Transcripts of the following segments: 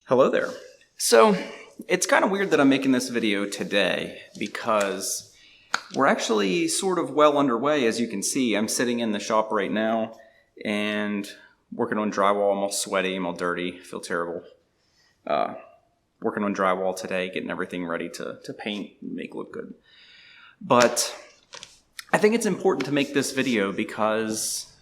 Hello there. So it's kind of weird that I'm making this video today because we're actually sort of well underway. As you can see, I'm sitting in the shop right now and working on drywall. I'm all sweaty, I'm all dirty, feel terrible. Working on drywall today, getting everything ready to paint and make look good. But I think it's important to make this video because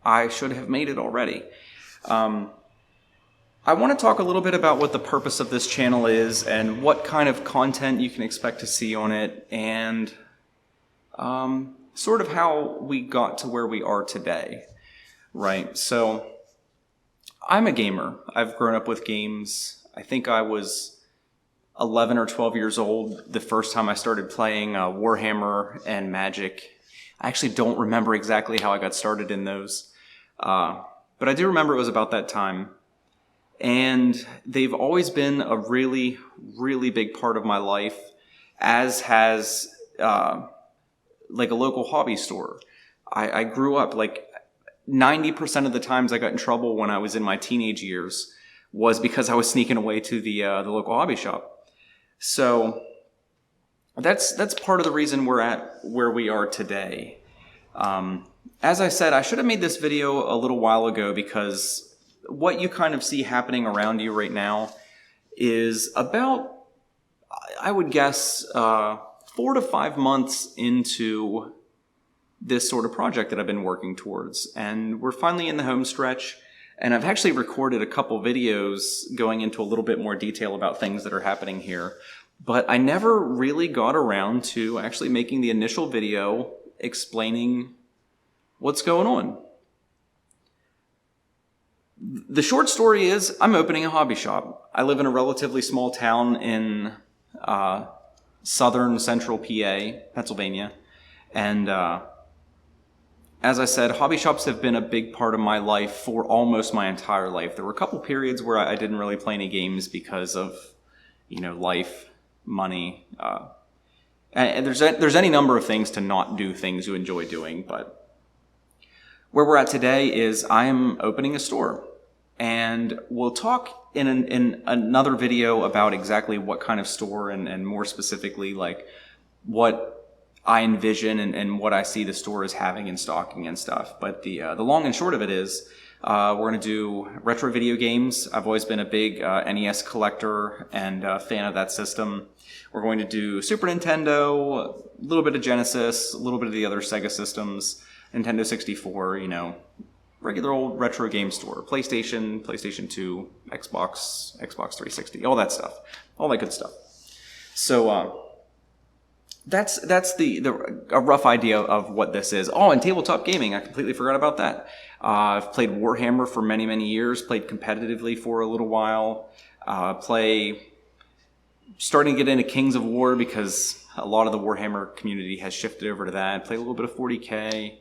I should have made it already. I want to talk a little bit about what the purpose of this channel is and what kind of content you can expect to see on it, and sort of how we got to where we are today, right? So I'm a gamer. I've grown up with games. I think I was 11 or 12 years old the first time I started playing Warhammer and Magic. I actually don't remember exactly how I got started in those, but I do remember it was about that time. And they've always been a really, really big part of my life, as has like a local hobby store. I grew up, like 90% of the times I got in trouble when I was in my teenage years was because I was sneaking away to the local hobby shop. So that's part of the reason we're at where we are today. As I said, I should have made this video a little while ago because what you kind of see happening around you right now is about, I would guess, 4 to 5 months into this sort of project that I've been working towards. And we're finally in the home stretch, and I've actually recorded a couple videos going into a little bit more detail about things that are happening here. But I never really got around to actually making the initial video explaining what's going on. The short story is I'm opening a hobby shop. I live in a relatively small town in southern central PA, Pennsylvania. And as I said, hobby shops have been a big part of my life for almost my entire life. There were a couple periods where I didn't really play any games because of, life, money. And there's any number of things to not do things you enjoy doing, but where we're at today is I'm opening a store, and we'll talk in another video about exactly what kind of store and more specifically like what I envision and what I see the store as having and stocking and stuff. But the long and short of it is we're going to do retro video games. I've always been a big NES collector and fan of that system. We're going to do Super Nintendo, a little bit of Genesis, a little bit of the other Sega systems, Nintendo 64, regular old retro game store, PlayStation, PlayStation 2, Xbox 360, all that stuff, all that good stuff. So that's a rough idea of what this is. Oh, and tabletop gaming, I completely forgot about that. I've played Warhammer for many, many years, played competitively for a little while, starting to get into Kings of War because a lot of the Warhammer community has shifted over to that. Played a little bit of 40K.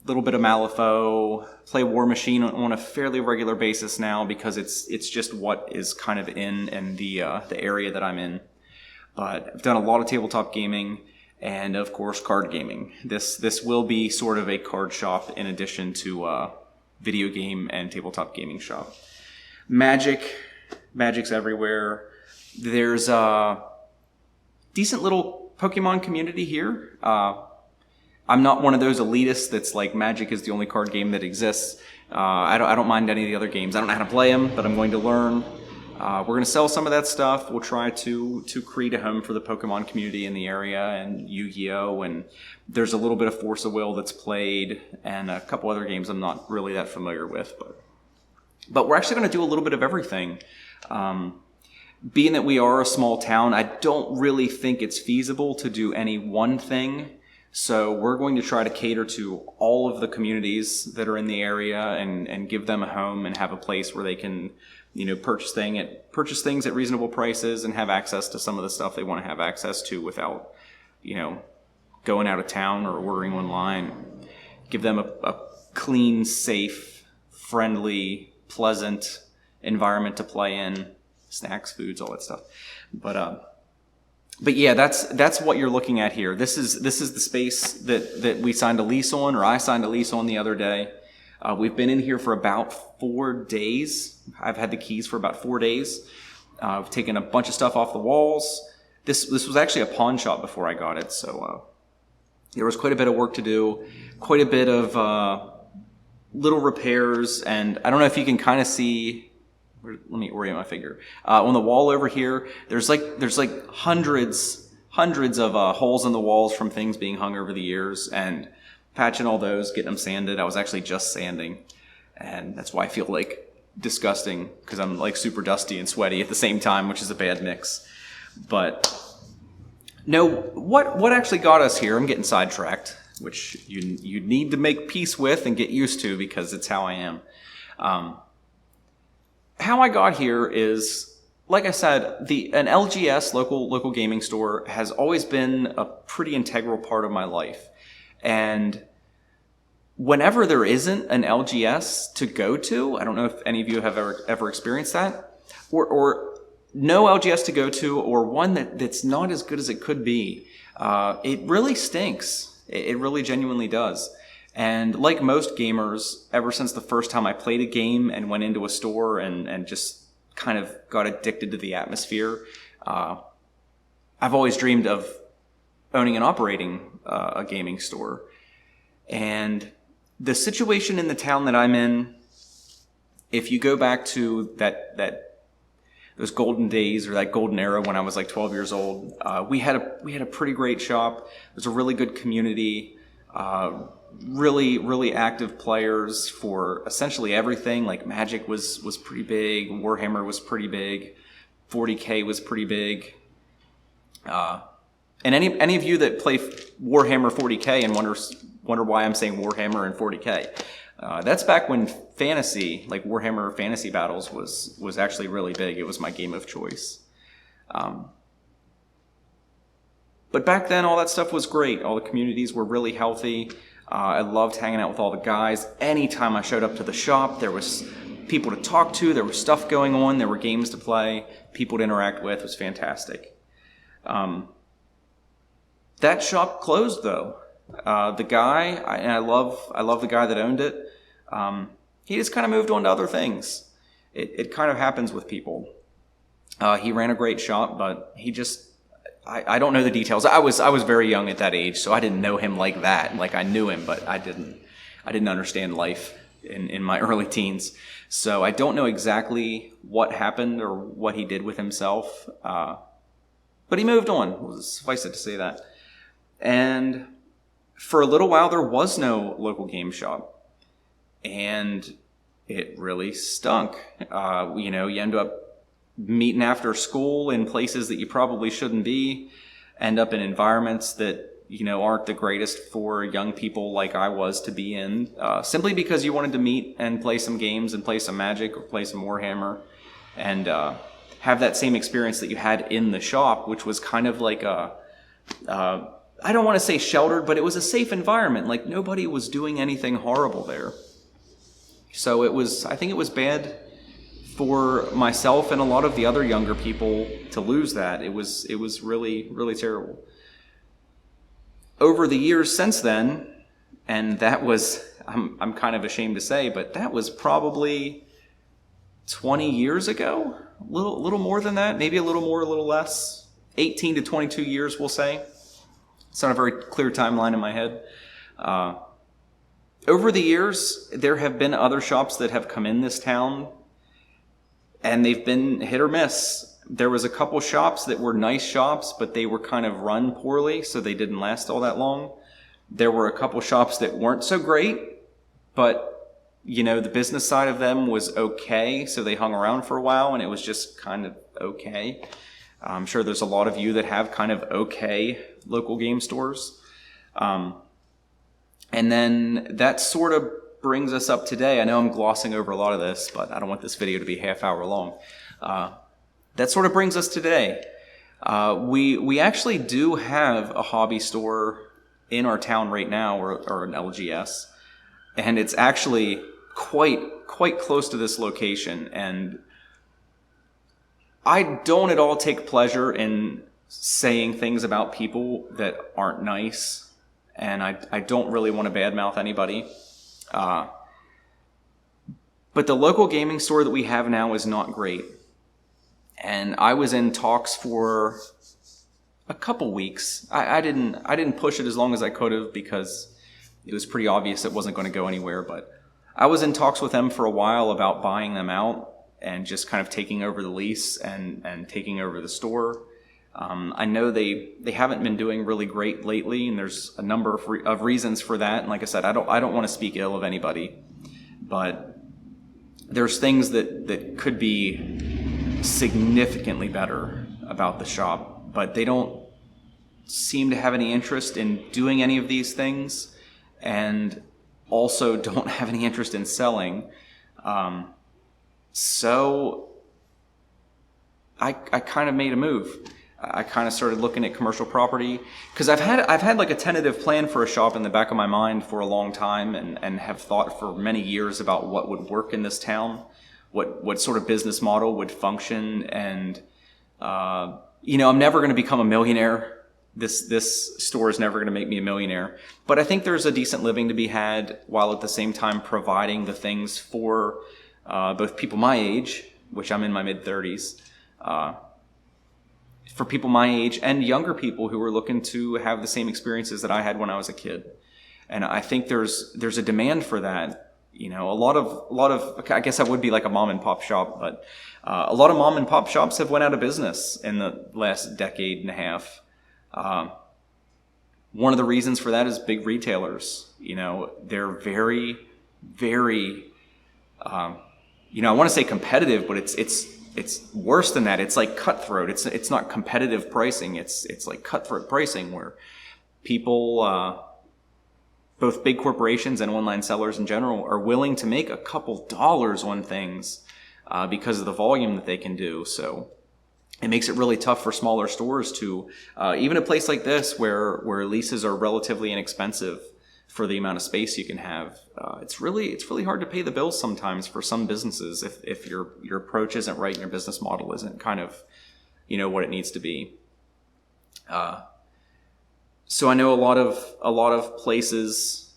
Little bit of Malifaux, play War Machine on a fairly regular basis now because it's just what is kind of in the area that I'm in. But I've done a lot of tabletop gaming and of course card gaming. This will be sort of a card shop in addition to video game and tabletop gaming shop. Magic's everywhere. There's a decent little Pokemon community here. I'm not one of those elitists that's like Magic is the only card game that exists. I don't mind any of the other games. I don't know how to play them, but I'm going to learn. We're going to sell some of that stuff. We'll try to create a home for the Pokemon community in the area and Yu-Gi-Oh! And there's a little bit of Force of Will that's played and a couple other games I'm not really that familiar with. But we're actually going to do a little bit of everything. Being that we are a small town, I don't really think it's feasible to do any one thing. So we're going to try to cater to all of the communities that are in the area and give them a home and have a place where they can, purchase things at reasonable prices and have access to some of the stuff they want to have access to without, going out of town or ordering online. Give them a clean, safe, friendly, pleasant environment to play in, snacks, foods, all that stuff. But yeah, that's what you're looking at here. This is the space that we signed a lease on, or I signed a lease on the other day. We've been in here for about 4 days. I've had the keys for about 4 days. I've taken a bunch of stuff off the walls. This was actually a pawn shop before I got it, so there was quite a bit of work to do, quite a bit of little repairs, and I don't know if you can kind of see. Let me orient my finger. On the wall over here, there's like hundreds of holes in the walls from things being hung over the years, and patching all those, getting them sanded. I was actually just sanding, and that's why I feel like disgusting, because I'm like super dusty and sweaty at the same time, which is a bad mix. But no, what actually got us here? I'm getting sidetracked, which you need to make peace with and get used to, because it's how I am. How I got here is, like I said, an LGS, local gaming store, has always been a pretty integral part of my life. And whenever there isn't an LGS to go to, I don't know if any of you have ever experienced that, or no LGS to go to, or one that's not as good as it could be, it really stinks. It really genuinely does. And like most gamers, ever since the first time I played a game and went into a store and just kind of got addicted to the atmosphere, I've always dreamed of owning and operating a gaming store. And the situation in the town that I'm in, if you go back to those golden days, or that golden era when I was like 12 years old, we had a pretty great shop. It was a really good community, really active players for essentially everything. Like Magic was pretty big, Warhammer was pretty big, 40K was pretty big. And any of you that play Warhammer 40K and wonder why I'm saying Warhammer and 40K, that's back when fantasy, like Warhammer Fantasy Battles, was actually really big. It was my game of choice. But back then, all that stuff was great. All the communities were really healthy. I loved hanging out with all the guys. Anytime I showed up to the shop, there was people to talk to, there was stuff going on, there were games to play, people to interact with. It was fantastic. That shop closed, though. The guy, and I love the guy that owned it, he just kind of moved on to other things. It kind of happens with people. He ran a great shop, but he just, I don't know the details. I was very young at that age, so I didn't know him like that. Like, I knew him, but I didn't understand life in my early teens. So I don't know exactly what happened or what he did with himself. But he moved on. Suffice it to say that. And for a little while, there was no local game shop, and it really stunk. You end up meeting after school in places that you probably shouldn't be, end up in environments that, aren't the greatest for young people like I was to be in, simply because you wanted to meet and play some games and play some Magic or play some Warhammer, and have that same experience that you had in the shop, which was kind of like I don't want to say sheltered, but it was a safe environment. Like, nobody was doing anything horrible there. So I think it was bad for myself and a lot of the other younger people to lose that. It was really, really terrible. Over the years since then, and that was, I'm kind of ashamed to say, but that was probably 20 years ago, a little more than that, maybe a little more, a little less, 18 to 22 years, we'll say. It's not a very clear timeline in my head. Over the years, there have been other shops that have come in this town, and they've been hit or miss. There was a couple shops that were nice shops, but they were kind of run poorly, so they didn't last all that long. There were a couple shops that weren't so great, but, the business side of them was okay, so they hung around for a while, and it was just kind of okay. I'm sure there's a lot of you that have kind of okay local game stores. And then that sort of brings us up today. I know I'm glossing over a lot of this, but I don't want this video to be a half hour long. That sort of brings us today. We actually do have a hobby store in our town right now, or an LGS, and it's actually quite close to this location. And I don't at all take pleasure in saying things about people that aren't nice, and I don't really want to badmouth anybody. But the local gaming store that we have now is not great. And I was in talks for a couple weeks. I didn't push it as long as I could have because it was pretty obvious it wasn't going to go anywhere. But I was in talks with them for a while about buying them out and just kind of taking over the lease and taking over the store. I know they haven't been doing really great lately, and there's a number of reasons for that. And like I said, I don't want to speak ill of anybody, but there's things that could be significantly better about the shop, but they don't seem to have any interest in doing any of these things, and also don't have any interest in selling. So I kind of made a move. I kind of started looking at commercial property because I've had like a tentative plan for a shop in the back of my mind for a long time, and have thought for many years about what would work in this town, what sort of business model would function. And I'm never going to become a millionaire. This store is never going to make me a millionaire, but I think there's a decent living to be had while at the same time providing the things for both people my age, which I'm in my mid-30s, for people my age and younger people who are looking to have the same experiences that I had when I was a kid. And I think there's a demand for that. A lot of I guess I would be like a mom and pop shop, but a lot of mom and pop shops have went out of business in the last decade and a half. One of the reasons for that is big retailers. They're very, very, I want to say competitive, but it's worse than that. It's like cutthroat. It's not competitive pricing. It's like cutthroat pricing where people, both big corporations and online sellers in general, are willing to make a couple dollars on things because of the volume that they can do. So it makes it really tough for smaller stores to, even a place like this where leases are relatively inexpensive for the amount of space you can have. It's really hard to pay the bills sometimes for some businesses if your approach isn't right and your business model isn't kind of, what it needs to be. So I know a lot of places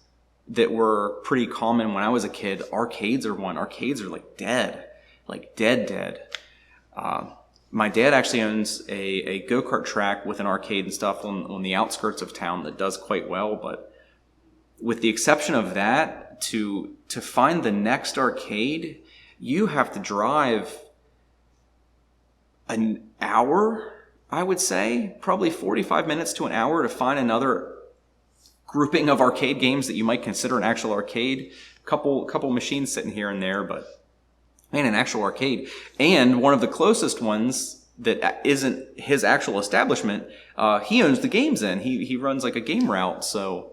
that were pretty common when I was a kid. Arcades are one. Arcades are like dead. My dad actually owns a go-kart track with an arcade and stuff on the outskirts of town that does quite well, but with the exception of that, to find the next arcade, you have to drive an hour, I would say, probably 45 minutes to an hour to find another grouping of arcade games that you might consider an actual arcade. Couple machines sitting here and there, but man, an actual arcade. And one of the closest ones that isn't his actual establishment, he owns the games in. He runs like a game route, so...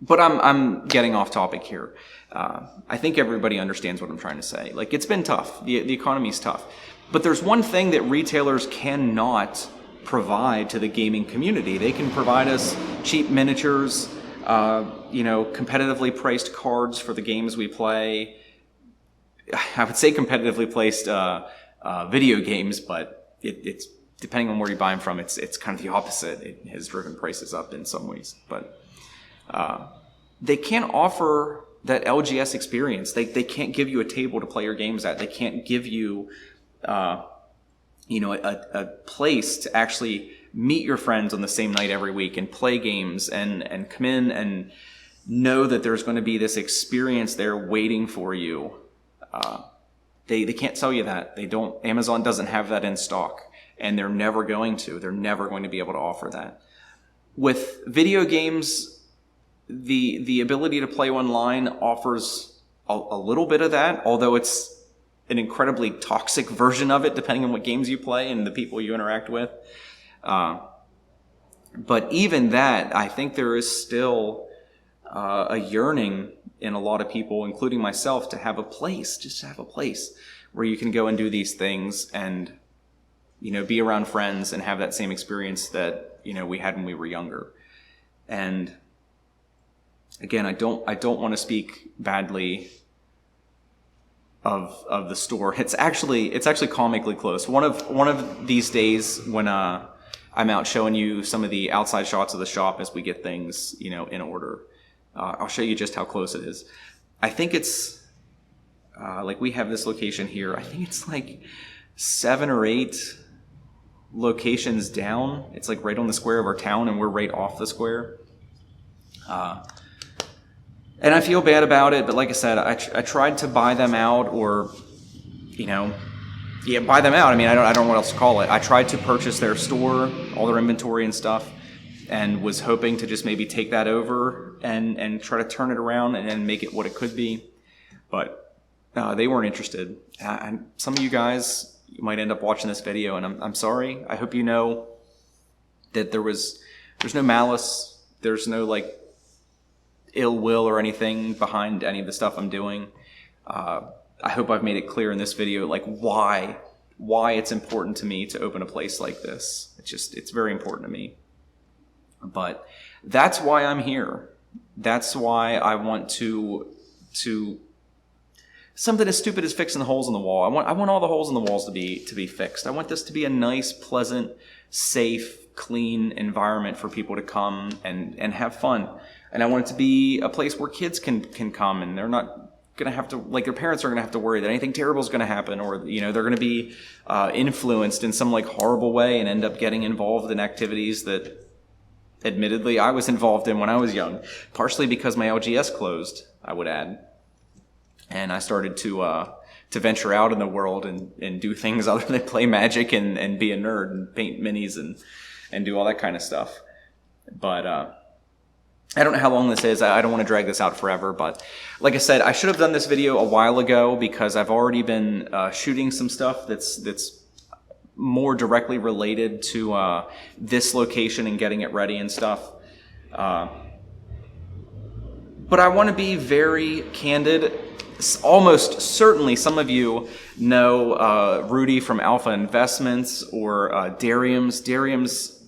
But I'm getting off topic here. I think everybody understands what I'm trying to say. Like, it's been tough. The economy's tough. But there's one thing that retailers cannot provide to the gaming community. They can provide us cheap miniatures, competitively priced cards for the games we play. I would say competitively placed video games, but it's depending on where you buy them from, it's kind of the opposite. It has driven prices up in some ways, but they can't offer that LGS experience. They can't give you a table to play your games at. They can't give you, a place to actually meet your friends on the same night every week and play games and come in and know that there's going to be this experience there waiting for you. They can't sell you that. They don't. Amazon doesn't have that in stock, and they're never going to. They're never going to be able to offer that. With video games, the ability to play online offers a little bit of that, although it's an incredibly toxic version of it, depending on what games you play and the people you interact with. But even that, I think there is still a yearning in a lot of people, including myself, to have a place, just to have a place where you can go and do these things and, be around friends and have that same experience that, we had when we were younger. And again, I don't want to speak badly of the store. It's actually comically close. One of these days when I'm out showing you some of the outside shots of the shop as we get things, in order, I'll show you just how close it is. I think it's Like we have this location here. I think it's like 7 or 8 locations down. It's like right on the square of our town, and we're right off the square. And I feel bad about it, but like I said, I tried to buy them out, or, you know, yeah, buy them out. I mean, I don't know what else to call it. I tried to purchase their store, all their inventory and stuff, and was hoping to just maybe take that over and try to turn it around and make it what it could be. But they weren't interested. And some of you guys, you might end up watching this video, and I'm sorry. I hope you know that there's no malice. There's no like ill will or anything behind any of the stuff I'm doing. I hope I've made it clear in this video, like why it's important to me to open a place like this. It's very important to me. But that's why I'm here. That's why I want to something as stupid as fixing the holes in the wall. I want all the holes in the walls to be fixed. I want this to be a nice, pleasant, safe, clean environment for people to come and have fun. And I want it to be a place where kids can come, and they're not going to have to, like, their parents are going to have to worry that anything terrible is going to happen, or, you know, they're going to be influenced in some like horrible way and end up getting involved in activities that admittedly I was involved in when I was young, partially because my LGS closed, I would add. And I started to venture out in the world and do things other than play Magic and be a nerd and paint minis and do all that kind of stuff. But I don't know how long this is. I don't want to drag this out forever. But like I said, I should have done this video a while ago because I've already been shooting some stuff that's more directly related to this location and getting it ready and stuff. But I want to be very candid. Almost certainly some of you know Rudy from Alpha Investments or Darium's. Darium's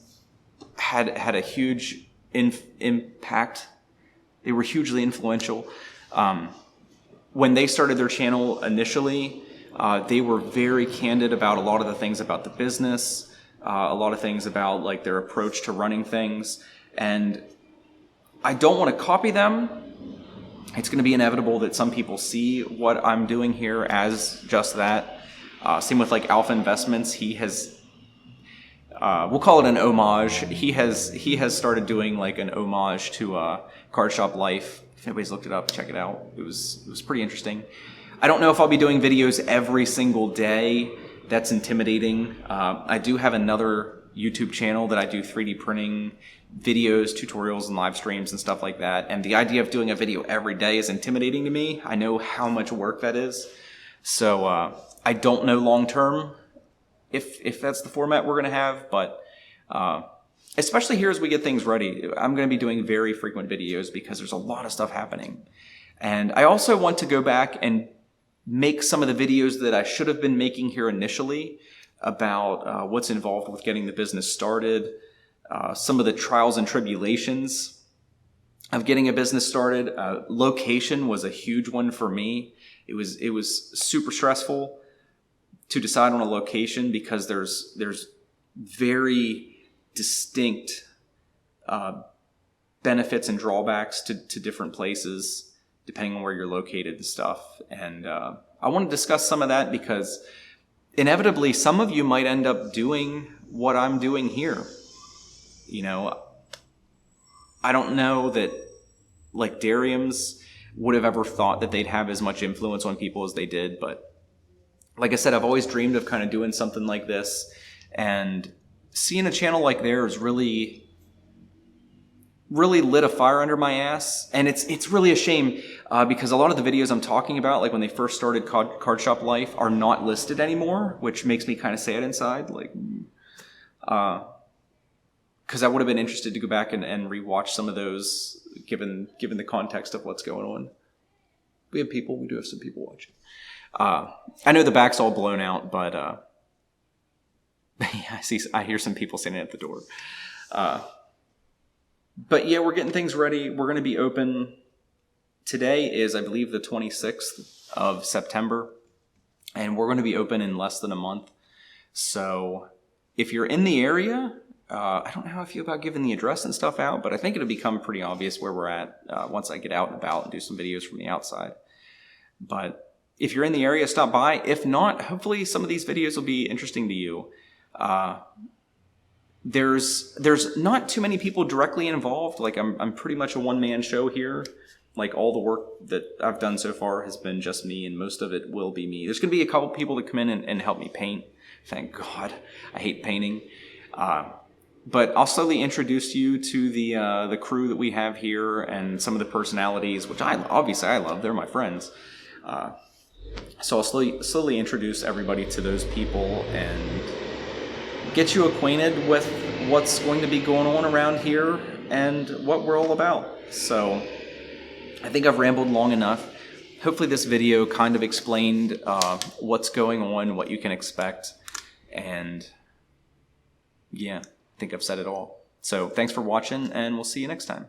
had a huge impact. They were hugely influential. When they started their channel initially, they were very candid about a lot of the things about the business, a lot of things about like their approach to running things. And I don't want to copy them. It's going to be inevitable that some people see what I'm doing here as just that. Same with like Alpha Investments. He has, we'll call it an homage. He has started doing like an homage to Card Shop Life. If anybody's looked it up, check it out. It was pretty interesting. I don't know if I'll be doing videos every single day. That's intimidating. I do have another YouTube channel that I do 3D printing videos, tutorials, and live streams and stuff like that. And the idea of doing a video every day is intimidating to me. I know how much work that is. So I don't know long term if that's the format we're going to have, but especially here as we get things ready, I'm going to be doing very frequent videos because there's a lot of stuff happening. And I also want to go back and make some of the videos that I should have been making here initially about what's involved with getting the business started, some of the trials and tribulations of getting a business started. Location was a huge one for me. It was super stressful to decide on a location because there's very distinct benefits and drawbacks to different places depending on where you're located and stuff. And I want to discuss some of that because inevitably some of you might end up doing what I'm doing here. You know, I don't know that like Darium's would have ever thought that they'd have as much influence on people as they did. But like I said, I've always dreamed of kind of doing something like this, and seeing a channel like theirs really lit a fire under my ass. And it's really a shame because a lot of the videos I'm talking about, like when they first started Card Shop Life, are not listed anymore, which makes me kind of sad inside. Like, because I would have been interested to go back and rewatch some of those, given the context of what's going on. We do have some people watching. I know the back's all blown out, but yeah, I hear some people standing at the door. But yeah, we're getting things ready. We're going to be open. Today is, I believe, the 26th of September, and we're going to be open in less than a month. So if you're in the area, I don't know how I feel about giving the address and stuff out, but I think it'll become pretty obvious where we're at once I get out and about and do some videos from the outside. But if you're in the area, stop by. If not, hopefully some of these videos will be interesting to you. There's not too many people directly involved. Like I'm pretty much a one-man show here. Like all the work that I've done so far has been just me, and most of it will be me. There's going to be a couple people that come in and help me paint. Thank God. I hate painting. But I'll slowly introduce you to the crew that we have here and some of the personalities, which I love. They're my friends. So I'll slowly introduce everybody to those people and get you acquainted with what's going to be going on around here and what we're all about. So I think I've rambled long enough. Hopefully this video kind of explained what's going on, what you can expect, and yeah, I think I've said it all. So thanks for watching, and we'll see you next time.